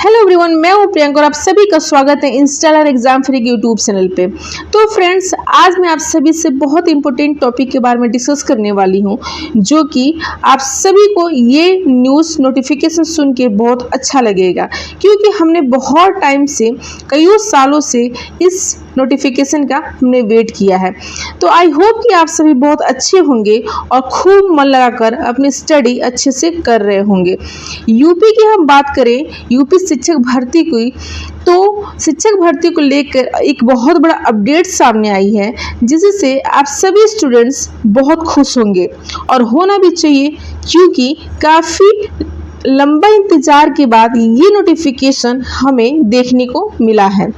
Hello everyone, मैं हूं प्रियंका और आप सभी का स्वागत है इंस्टालर एग्जाम फ्री के यूट्यूब चैनल पे। तो फ्रेंड्स, आज मैं आप सभी से बहुत इंपॉर्टेंट टॉपिक के बारे में डिस्कस करने वाली हूं, जो कि आप सभी को ये न्यूज़ नोटिफिकेशन सुन के बहुत अच्छा लगेगा, क्योंकि हमने बहुत टाइम से, कई सालों से इस नोटिफिकेशन का हमने वेट किया है। तो आई होप कि आप सभी बहुत अच्छे होंगे और खूब मन लगाकर अपनी स्टडी अच्छे से कर रहे होंगे। यूपी की हम बात करें, यूपी शिक्षक भर्ती की, तो शिक्षक भर्ती को लेकर एक बहुत बड़ा अपडेट सामने आई है, जिससे आप सभी स्टूडेंट्स बहुत खुश होंगे और होना भी चाहिए, क्योंकि काफ़ी लंबा इंतजार के बाद ये नोटिफिकेशन हमें देखने को मिला है।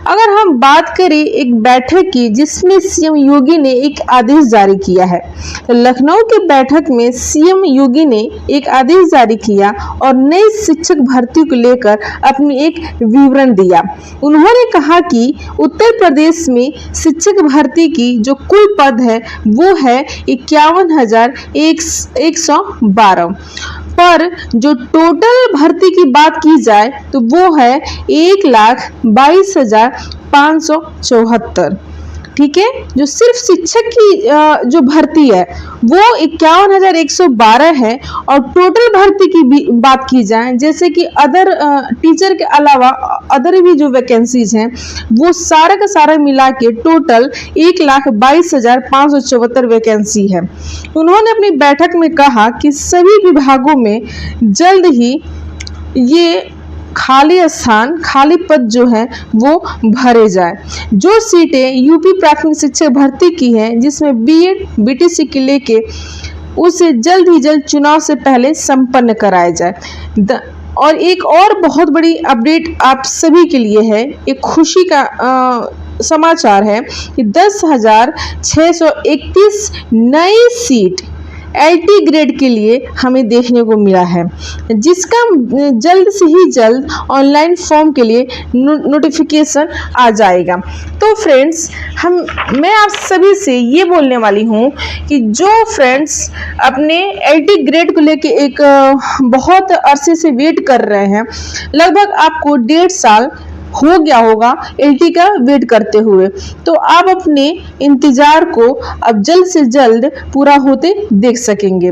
अगर हम बात करें एक बैठक की, जिसमें सीएम योगी ने एक आदेश जारी किया है, तो लखनऊ के बैठक में सीएम योगी ने एक आदेश जारी किया और नई शिक्षक भर्ती को लेकर अपनी एक विवरण दिया। उन्होंने कहा कि उत्तर प्रदेश में शिक्षक भर्ती की जो कुल पद है वो है 51,112, पर जो टोटल भर्ती की बात की जाए तो वो है 1,22,574। ठीक है, जो सिर्फ शिक्षक की जो भर्ती है वो 51,112 है। और टोटल भर्ती की भी बात की जाए, जैसे कि अदर टीचर के अलावा अदर भी जो वैकेंसीज हैं, वो सारा का सारा मिला के टोटल 1,22,574 वैकेंसी है। उन्होंने अपनी बैठक में कहा कि सभी विभागों में जल्द ही ये खाली पद जो है वो भरे जाए। जो सीटें यूपी प्राथमिक शिक्षक भर्ती की हैं, जिसमें बीएड बीटीसी के लेके, उसे जल्द ही जल्द चुनाव से पहले संपन्न कराया जाए। और एक और बहुत बड़ी अपडेट आप सभी के लिए है, एक खुशी का समाचार है कि 10,631 नई सीट एलटी ग्रेड के लिए हमें देखने को मिला है, जिसका जल्द से ही जल्द ऑनलाइन फॉर्म के लिए नोटिफिकेशन आ जाएगा। तो फ्रेंड्स, मैं आप सभी से ये बोलने वाली हूँ कि जो फ्रेंड्स अपने एलटी ग्रेड को लेके एक बहुत अरसे से वेट कर रहे हैं, लगभग आपको 1.5 साल हो गया होगा एलटी का वेट करते हुए, तो आप अपने इंतजार को अब जल्द से जल्द पूरा होते देख सकेंगे।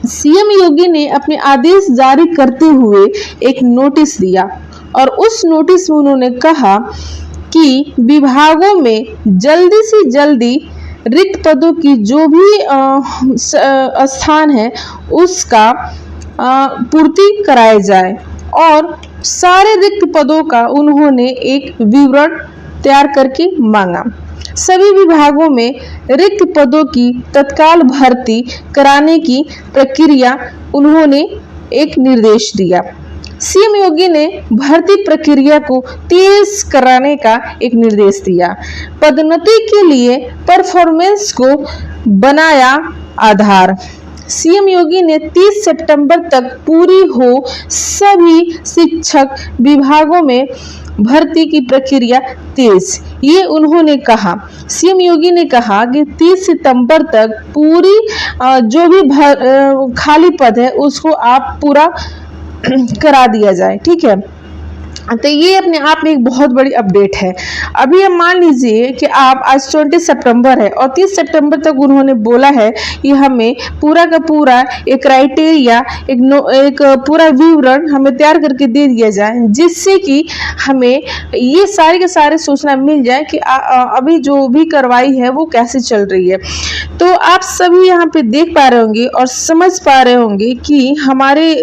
सीएम योगी ने अपने आदेश जारी करते हुए एक नोटिस दिया और उस नोटिस में उन्होंने कहा कि विभागों में जल्दी से जल्दी रिक्त पदों की जो भी स्थान है उसका पूर्ति कराया जाए, और सारे रिक्त पदों का उन्होंने एक विवरण तैयार करके मांगा। सभी विभागों में रिक्त पदों की तत्काल भर्ती कराने की प्रक्रिया उन्होंने एक निर्देश दिया। सीएम योगी ने भर्ती प्रक्रिया को तेज कराने का एक निर्देश दिया। पदोन्नति के लिए परफॉर्मेंस को बनाया आधार। सीएम योगी ने 30 सितंबर तक पूरी हो सभी शिक्षक विभागों में भर्ती की प्रक्रिया तेज, ये उन्होंने कहा। सीएम योगी ने कहा कि 30 सितंबर तक पूरी जो भी खाली पद है उसको आप पूरा करा दिया जाए। ठीक है, तो ये अपने आप में एक बहुत बड़ी अपडेट है। अभी हम मान लीजिए कि आप आज 20 सितंबर है और 30 सितंबर तक उन्होंने बोला है कि हमें पूरा का पूरा एक क्राइटेरिया, एक पूरा विवरण हमें तैयार करके दे दिया जाए, जिससे कि हमें ये सारे के सारे सूचना मिल जाए कि अभी जो भी कार्रवाई है वो कैसे चल रही है। तो आप सभी यहाँ पे देख पा रहे होंगे और समझ पा रहे होंगे कि हमारे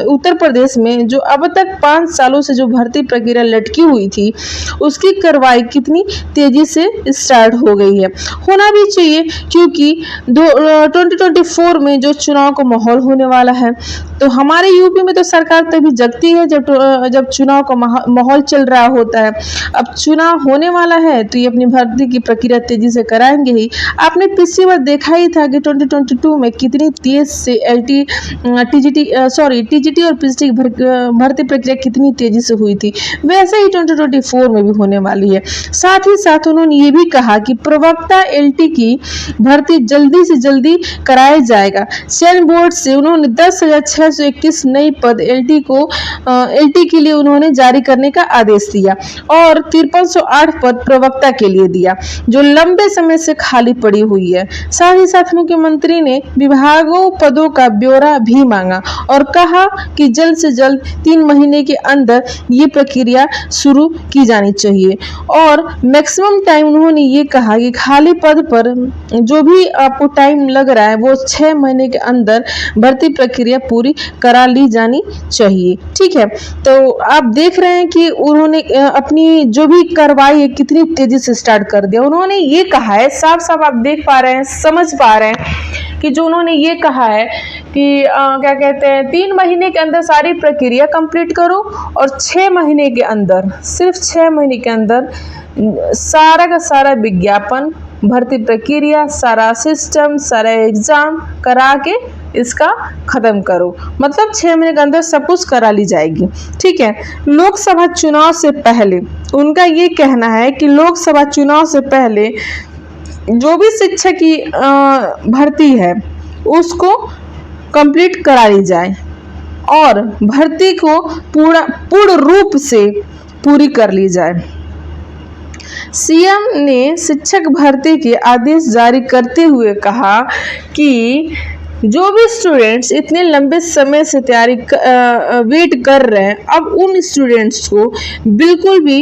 उत्तर प्रदेश में जो अब तक 5 सालों से जो भर्ती प्रक्रिया लटकी हुई थी, उसकी कार्रवाई कितनी तेजी से स्टार्ट हो गई है। होना भी चाहिए, क्योंकि 2024 में जो चुनाव का माहौल होने वाला है, तो हमारे यूपी में तो सरकार तभी जगती है जब चुनाव का माहौल चल रहा होता है। अब चुनाव होने वाला है तो ये अपनी भर्ती की प्रक्रिया तेजी से कराएंगे ही। आपने पिछली बार देखा ही था कि 2022 में कितनी तेज से टीजीटी और पीजीटी की भर्ती प्रक्रिया कितनी तेजी से हुई थी, वैसे ही 2024 में भी होने वाली है। साथ ही साथ उन्होंने ये भी कहा कि प्रवक्ता एलटी की भर्ती जल्दी से जल्दी कराया जाएगा। चयन बोर्ड से उन्होंने 10,621 नई पद एलटी के लिए उन्होंने जारी करने का आदेश दिया और 5308 पद प्रवक्ता के लिए दिया, जो लंबे समय से खाली पड़ी हुई है। साथ ही साथ मुख्यमंत्री ने विभागों पदों का ब्यौरा भी मांगा और कहा कि जल्द से जल्द 3 महीने के अंदर ये प्रक्रिया शुरू की जानी चाहिए और मैक्सिमम टाइम उन्होंने ये कहा कि खाली पद पर जो भी आपको टाइम लग रहा है वो 6 महीने के अंदर भर्ती प्रक्रिया पूरी करा ली जानी चाहिए। ठीक है, तो आप देख रहे हैं कि उन्होंने अपनी जो भी कार्रवाई है कितनी तेजी से स्टार्ट कर दिया। उन्होंने ये कहा है, साफ साफ आप देख पा रहे हैं, समझ पा रहे हैं कि जो उन्होंने ये कहा है कि क्या कहते हैं, 3 महीने के अंदर सारी प्रक्रिया कंप्लीट करो और 6 महीने के अंदर, सिर्फ 6 महीने के अंदर सारा का सारा विज्ञापन, भर्ती प्रक्रिया, सारा सिस्टम, सारा एग्जाम करा के इसका खत्म करो। मतलब 6 महीने के अंदर सब कुछ करा ली जाएगी। ठीक है, लोकसभा चुनाव से पहले उनका ये कहना है कि लोकसभा चुनाव से पहले जो भी शिक्षक की भर्ती है उसको कंप्लीट करा ली जाए और भर्ती को पूर्ण रूप से पूरी कर ली जाए। सीएम ने शिक्षक भर्ती के आदेश जारी करते हुए कहा कि जो भी स्टूडेंट्स इतने लंबे समय से तैयारी वेट कर रहे हैं, अब उन स्टूडेंट्स को बिल्कुल भी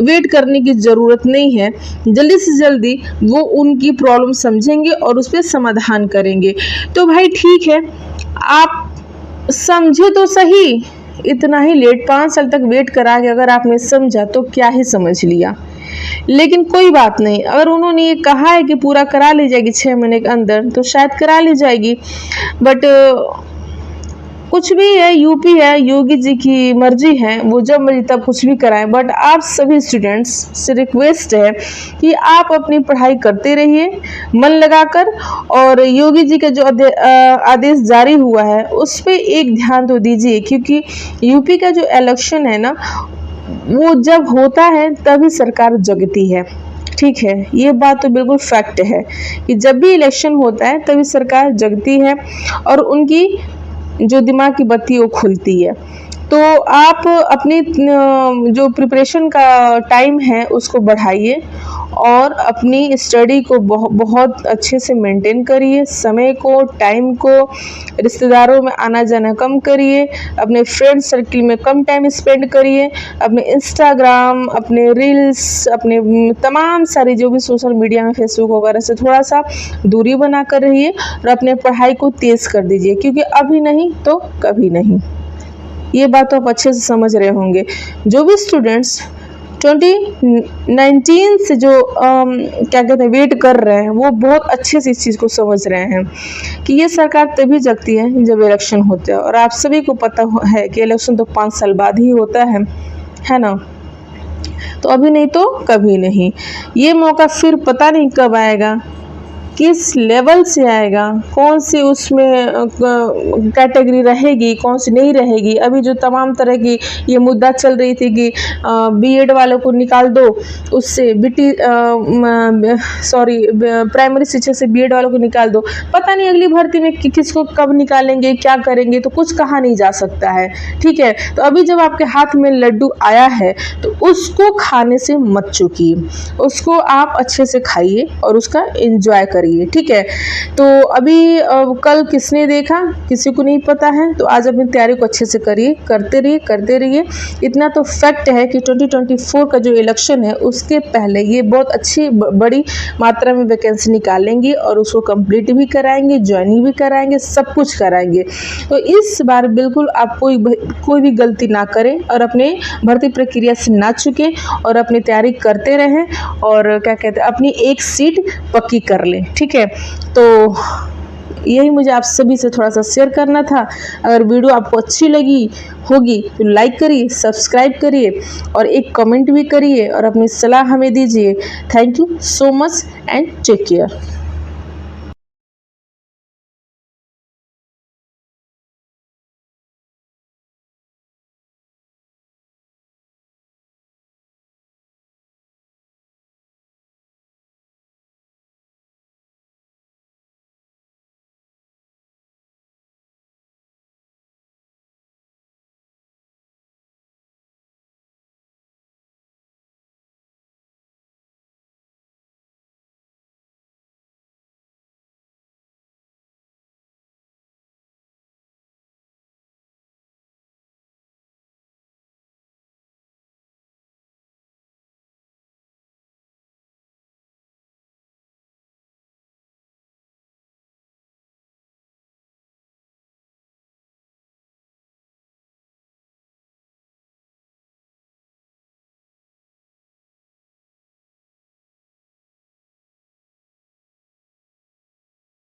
वेट करने की ज़रूरत नहीं है। जल्दी से जल्दी वो उनकी प्रॉब्लम समझेंगे और उस पर समाधान करेंगे। तो भाई ठीक है, आप समझे तो सही, इतना ही लेट 5 साल तक वेट करा के अगर आपने समझा तो क्या ही समझ लिया। लेकिन कोई बात नहीं, अगर उन्होंने ये कहा है कि पूरा करा ली जाएगी 6 महीने के अंदर तो शायद करा ली जाएगी। बट कुछ भी है, यूपी है, योगी जी की मर्जी है, वो जब मर्जी तब कुछ भी कराएं। बट आप सभी स्टूडेंट्स से रिक्वेस्ट है कि आप अपनी पढ़ाई करते रहिए मन लगाकर, और योगी जी का जो आदेश जारी हुआ है उस पर एक ध्यान तो दीजिए, क्योंकि यूपी का जो इलेक्शन है ना, वो जब होता है तभी सरकार जगती है। ठीक है, ये बात तो बिल्कुल फैक्ट है कि जब भी इलेक्शन होता है तभी सरकार जगती है और उनकी जो दिमाग की बत्ती वो खुलती है। तो आप अपनी जो प्रिपरेशन का टाइम है उसको बढ़ाइए और अपनी स्टडी को बहुत अच्छे से मेंटेन करिए, समय को, टाइम को, रिश्तेदारों में आना जाना कम करिए, अपने फ्रेंड सर्किल में कम टाइम स्पेंड करिए, अपने इंस्टाग्राम, अपने रील्स, अपने तमाम सारी जो भी सोशल मीडिया में फेसबुक वगैरह से थोड़ा सा दूरी बना कर रहिए और अपने पढ़ाई को तेज़ कर दीजिए, क्योंकि अभी नहीं तो कभी नहीं। ये बात तो आप अच्छे से समझ रहे होंगे। जो भी स्टूडेंट्स 2019 से जो क्या कहते हैं वेट कर रहे हैं, वो बहुत अच्छे से इस चीज़ को समझ रहे हैं कि ये सरकार तभी जगती है जब इलेक्शन होता है। और आप सभी को पता है कि इलेक्शन तो 5 साल बाद ही होता है ना। तो अभी नहीं तो कभी नहीं। ये मौका फिर पता नहीं कब आएगा, किस लेवल से आएगा, कौन सी उसमें कैटेगरी रहेगी, कौन सी नहीं रहेगी। अभी जो तमाम तरह की ये मुद्दा चल रही थी कि बीएड वालों को निकाल दो, उससे प्राइमरी शिक्षा से बीएड वालों को निकाल दो। पता नहीं अगली भर्ती में किसको कब निकालेंगे, क्या करेंगे, तो कुछ कहा नहीं जा सकता है। ठीक है, तो अभी जब आपके हाथ में लड्डू आया है तो उसको खाने से मत चूकिए, उसको आप अच्छे से खाइए और उसका एंजॉय करिए। ठीक है, तो अभी कल किसने देखा किसी को नहीं पता है, तो आज अपनी तैयारी को अच्छे से करिए, करते रहिए। इतना तो फैक्ट है कि 2024 का जो इलेक्शन है उसके पहले ये बहुत अच्छी बड़ी मात्रा में वैकेंसी निकालेंगे और उसको कंप्लीट भी कराएंगे, ज्वाइनिंग भी कराएंगे, सब कुछ कराएंगे। तो इस बार बिल्कुल आप कोई भी गलती ना करें और अपने भर्ती प्रक्रिया से ना चुकें और अपनी तैयारी करते रहें और क्या कहते हैं अपनी एक सीट पक्की कर लें। ठीक है, तो यही मुझे आप सभी से थोड़ा सा शेयर करना था। अगर वीडियो आपको अच्छी लगी होगी तो लाइक करिए, सब्सक्राइब करिए और एक कमेंट भी करिए और अपनी सलाह हमें दीजिए। Thank you so much and take care.